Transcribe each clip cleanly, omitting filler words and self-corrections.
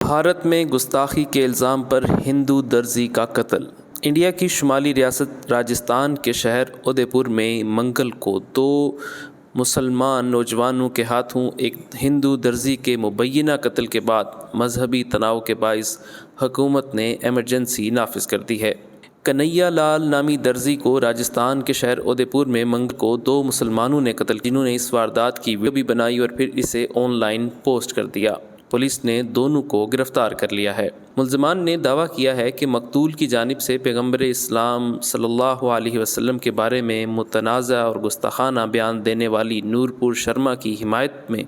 بھارت میں گستاخی کے الزام پر ہندو درزی کا قتل۔ انڈیا کی شمالی ریاست راجستھان کے شہر ادے پور میں منگل کو دو مسلمان نوجوانوں کے ہاتھوں ایک ہندو درزی کے مبینہ قتل کے بعد مذہبی تناؤ کے باعث حکومت نے ایمرجنسی نافذ کر دی ہے۔ کنہیا لال نامی درزی کو راجستھان کے شہر ادے پور میں منگل کو دو مسلمانوں نے قتل کیا، جنہوں نے اس واردات کی ویڈیو بھی بنائی اور پھر اسے آن لائن پوسٹ کر دیا۔ پولیس نے دونوں کو گرفتار کر لیا ہے۔ ملزمان نے دعویٰ کیا ہے کہ مقتول کی جانب سے پیغمبر اسلام صلی اللہ علیہ وسلم کے بارے میں متنازع اور گستاخانہ بیان دینے والی نورپور شرما کی حمایت میں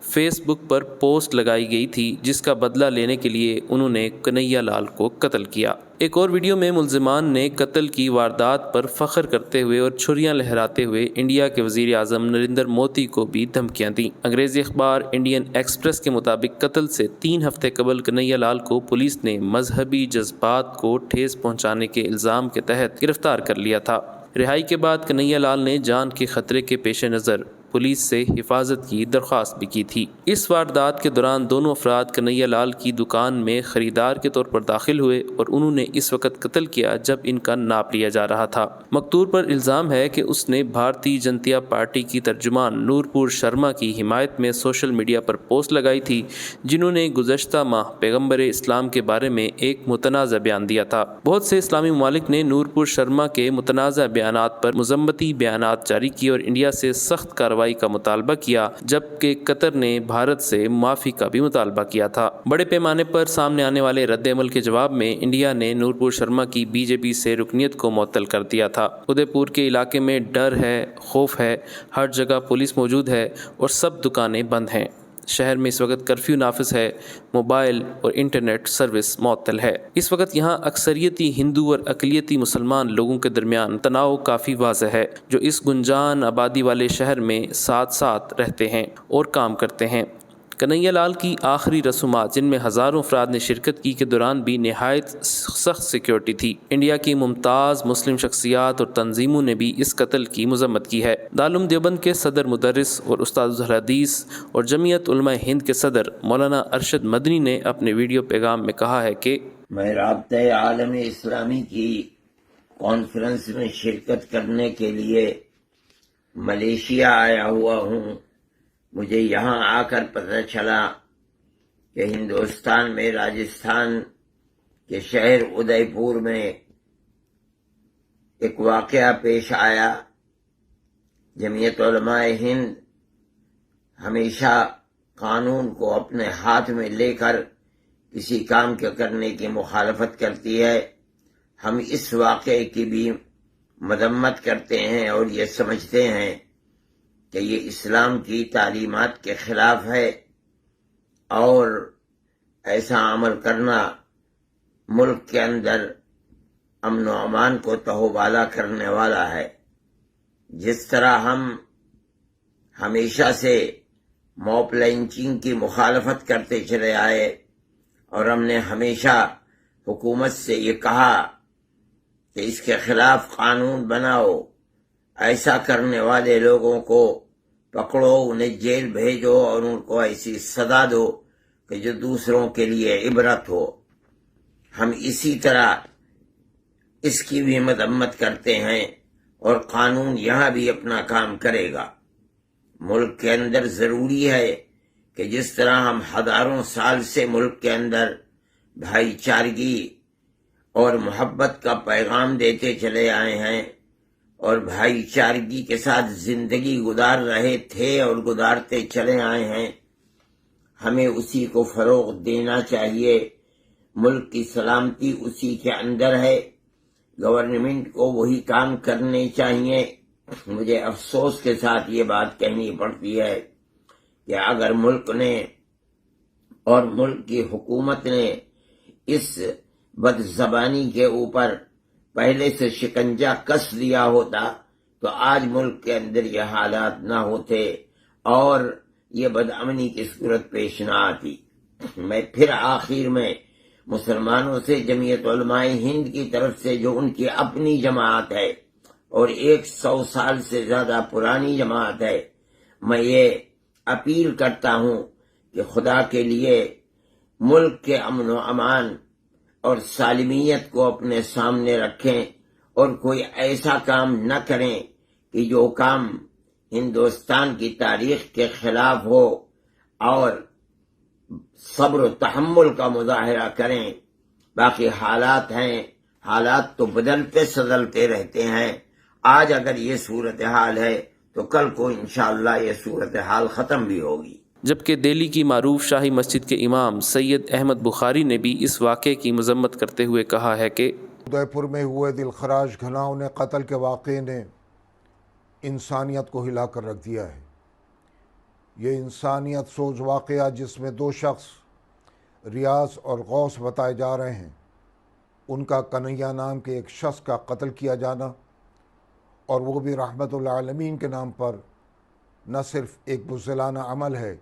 فیس بک پر پوسٹ لگائی گئی تھی، جس کا بدلہ لینے کے لیے انہوں نے کنہیا لال کو قتل کیا۔ ایک اور ویڈیو میں ملزمان نے قتل کی واردات پر فخر کرتے ہوئے اور چھریاں لہراتے ہوئے انڈیا کے وزیر اعظم نریندر مودی کو بھی دھمکیاں دیں۔ انگریزی اخبار انڈین ایکسپریس کے مطابق قتل سے 3 ہفتے قبل کنہیا لال کو پولیس نے مذہبی جذبات کو ٹھیس پہنچانے کے الزام کے تحت گرفتار کر لیا تھا۔ رہائی کے بعد کنہیا لال نے جان کے خطرے کے پیش نظر پولیس سے حفاظت کی درخواست بھی کی تھی۔ اس واردات کے دوران دونوں افراد کنہیا لال کی دکان میں خریدار کے طور پر داخل ہوئے اور انہوں نے اس وقت قتل کیا جب ان کا ناپ لیا جا رہا تھا۔ مقتول پر الزام ہے کہ اس نے بھارتی جنتا پارٹی کی ترجمان نورپور شرما کی حمایت میں سوشل میڈیا پر پوسٹ لگائی تھی، جنہوں نے گزشتہ ماہ پیغمبر اسلام کے بارے میں ایک متنازع بیان دیا تھا۔ بہت سے اسلامی ممالک نے نورپور شرما کے متنازع بیانات پر مذمتی بیانات جاری کیے اور انڈیا سے سخت کارروائی کا مطالبہ کیا، جبکہ قطر نے بھارت سے معافی کا بھی مطالبہ کیا تھا۔ بڑے پیمانے پر سامنے آنے والے رد عمل کے جواب میں انڈیا نے نورپور شرما کی بی جے پی سے رکنیت کو معطل کر دیا تھا۔ ادے پور کے علاقے میں ڈر ہے، خوف ہے، ہر جگہ پولیس موجود ہے اور سب دکانیں بند ہیں۔ شہر میں اس وقت کرفیو نافذ ہے، موبائل اور انٹرنیٹ سروس معطل ہے۔ اس وقت یہاں اکثریتی ہندو اور اقلیتی مسلمان لوگوں کے درمیان تناؤ کافی واضح ہے، جو اس گنجان آبادی والے شہر میں ساتھ ساتھ رہتے ہیں اور کام کرتے ہیں۔ کنہیا لال کی آخری رسومات، جن میں ہزاروں افراد نے شرکت کی، کے دوران بھی نہایت سخت سیکیورٹی تھی۔ انڈیا کی ممتاز مسلم شخصیات اور تنظیموں نے بھی اس قتل کی مذمت کی ہے۔ دارالعلوم دیوبند کے صدر مدرس اور استاد الحدیث اور جمعیت علماء ہند کے صدر مولانا ارشد مدنی نے اپنے ویڈیو پیغام میں کہا ہے کہ میں رابطہ عالم اسلامی کی کانفرنس میں شرکت کرنے کے لیے ملیشیا آیا ہوا ہوں۔ مجھے یہاں آ کر پتہ چلا کہ ہندوستان میں راجستھان کے شہر ادے پور میں ایک واقعہ پیش آیا۔ جمعیت علماء ہند ہمیشہ قانون کو اپنے ہاتھ میں لے کر کسی کام کے کرنے کی مخالفت کرتی ہے۔ ہم اس واقعے کی بھی مذمت کرتے ہیں اور یہ سمجھتے ہیں کہ یہ اسلام کی تعلیمات کے خلاف ہے اور ایسا عمل کرنا ملک کے اندر امن و امان کو تہوبالا کرنے والا ہے۔ جس طرح ہم ہمیشہ سے موب لنچنگ کی مخالفت کرتے چلے آئے اور ہم نے ہمیشہ حکومت سے یہ کہا کہ اس کے خلاف قانون بناؤ، ایسا کرنے والے لوگوں کو پکڑو، انہیں جیل بھیجو اور ان کو ایسی سزا دو کہ جو دوسروں کے لیے عبرت ہو۔ ہم اسی طرح اس کی بھی مذمت کرتے ہیں اور قانون یہاں بھی اپنا کام کرے گا۔ ملک کے اندر ضروری ہے کہ جس طرح ہم ہزاروں سال سے ملک کے اندر بھائی چارگی اور محبت کا پیغام دیتے چلے آئے ہیں اور بھائی چارگی کے ساتھ زندگی گزار رہے تھے اور گزارتے چلے آئے ہیں، ہمیں اسی کو فروغ دینا چاہیے۔ ملک کی سلامتی اسی کے اندر ہے، گورنمنٹ کو وہی کام کرنے چاہیے۔ مجھے افسوس کے ساتھ یہ بات کہنی پڑتی ہے کہ اگر ملک نے اور ملک کی حکومت نے اس بد زبانی کے اوپر پہلے سے شکنجہ کس دیا ہوتا تو آج ملک کے اندر یہ حالات نہ ہوتے اور یہ بدامنی کی صورت پیش نہ آتی۔ میں پھر آخر میں مسلمانوں سے، جمعیت علماء ہند کی طرف سے جو ان کی اپنی جماعت ہے اور 100 سال سے زیادہ پرانی جماعت ہے، میں یہ اپیل کرتا ہوں کہ خدا کے لیے ملک کے امن و امان اور سالمیت کو اپنے سامنے رکھیں اور کوئی ایسا کام نہ کریں کہ جو کام ہندوستان کی تاریخ کے خلاف ہو، اور صبر و تحمل کا مظاہرہ کریں۔ باقی حالات ہیں، حالات تو بدلتے سدلتے رہتے ہیں۔ آج اگر یہ صورتحال ہے تو کل کو انشاءاللہ یہ صورتحال ختم بھی ہوگی۔ جبکہ دہلی کی معروف شاہی مسجد کے امام سید احمد بخاری نے بھی اس واقعے کی مذمت کرتے ہوئے کہا ہے کہ ادے پور میں ہوئے دلخراش گھناؤنے قتل کے واقعے نے انسانیت کو ہلا کر رکھ دیا ہے۔ یہ انسانیت سوز واقعہ جس میں 2 شخص ریاض اور غوث بتائے جا رہے ہیں، ان کا کنہیا نام کے ایک شخص کا قتل کیا جانا، اور وہ بھی رحمت العالمین کے نام پر، نہ صرف ایک بزدلانہ عمل ہے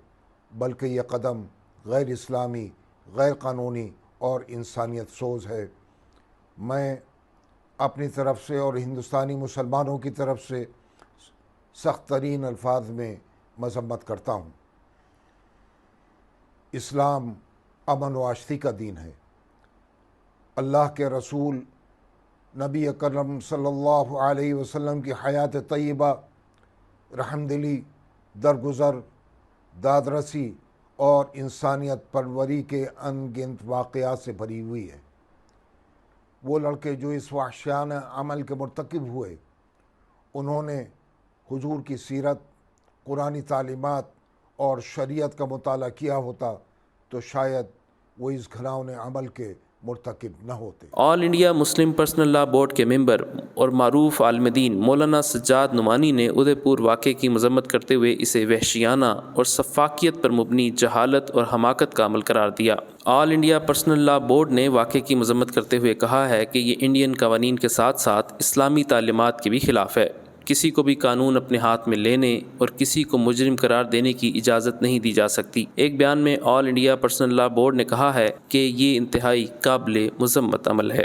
بلکہ یہ قدم غیر اسلامی، غیر قانونی اور انسانیت سوز ہے۔ میں اپنی طرف سے اور ہندوستانی مسلمانوں کی طرف سے سخت ترین الفاظ میں مذمت کرتا ہوں۔ اسلام امن و آشتی کا دین ہے۔ اللہ کے رسول نبی اکرم صلی اللہ علیہ وسلم کی حیات طیبہ رحمدلی، درگزر، دادرسی اور انسانیت پروری کے ان گنت واقعات سے بھری ہوئی ہے۔ وہ لڑکے جو اس وحشیانہ عمل کے مرتکب ہوئے، انہوں نے حضور کی سیرت، قرآنی تعلیمات اور شریعت کا مطالعہ کیا ہوتا تو شاید وہ اس گھناؤنے عمل کے مرتکب نہ ہوتے۔ آل انڈیا مسلم پرسنل لا بورڈ کے ممبر اور معروف عالم دین مولانا سجاد نعمانی نے ادے پور واقعے کی مذمت کرتے ہوئے اسے وحشیانہ اور سفاکیت پر مبنی جہالت اور حماقت کا عمل قرار دیا۔ آل انڈیا پرسنل لا بورڈ نے واقعے کی مذمت کرتے ہوئے کہا ہے کہ یہ انڈین قوانین کے ساتھ ساتھ اسلامی تعلیمات کے بھی خلاف ہے۔ کسی کو بھی قانون اپنے ہاتھ میں لینے اور کسی کو مجرم قرار دینے کی اجازت نہیں دی جا سکتی۔ ایک بیان میں آل انڈیا پرسنل لا بورڈ نے کہا ہے کہ یہ انتہائی قابل مذمت عمل ہے۔